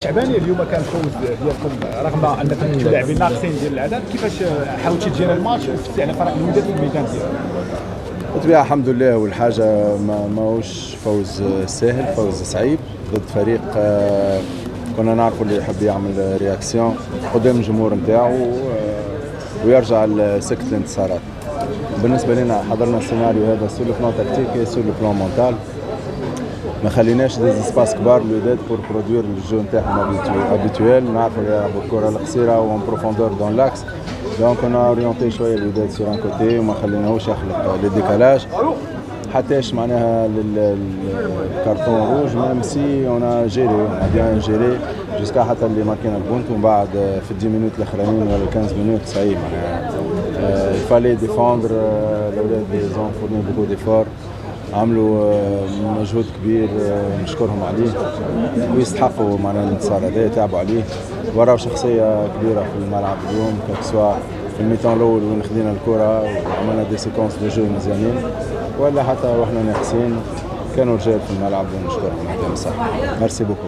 شعباني اليوم كان الفوز ديالكم رغم انكم كنتو لاعبين ناقصين ديال العدد، كيفاش حاولتي تجيري الماتش وتفتي على فريق الوداد في الميدان ديالو؟ بالطبيعة الحمد لله، والحاجة ماهوش فوز سهل، فوز صعيب ضد فريق كنا نعرفوا اللي يحب يعمل رياكسيون قدام الجمهور نتاعو ويرجع لسكة الانتصارات. بالنسبة لنا حضرنا السيناريو هذا سور لو بلان تكتيكي سور لو بلان مونتال، ما خليناش دي سباس كبار للوداد بور برودوير الجو نتاعهم ابيتويل. نعرفوا يلعبوا الكرة القصيرة وان بروفوندور دون لاكس، دونك اون اورينتي شويه الوداد سور ان كوتي وما خليناهوش يخلق لي ديكالاج حتىش معناها للكارتون روج، ميم سي اون جيري بيان جيري جوسكا حتى اللي ماركينا البونت، ومن بعد في 10 مينوت الاخرانيين ولا 15 مينوت صعيب معناها الفالي ديفوندر. الاولاد زون فورني بوكو ديفور، عملوا مجهود كبير نشكرهم عليه ويستحقوا معناها الانتصار هذا، تعبوا عليه وراو شخصيه كبيره في الملعب اليوم، كسوا في الميتان الاول وين خدينا الكره وعملنا دي سيكونس دو جو مزيانين، ولا حتى واحنا ناقصين كانوا رجال في الملعب ونشكرهم يعطيهم الصحه. ميرسي بوكو.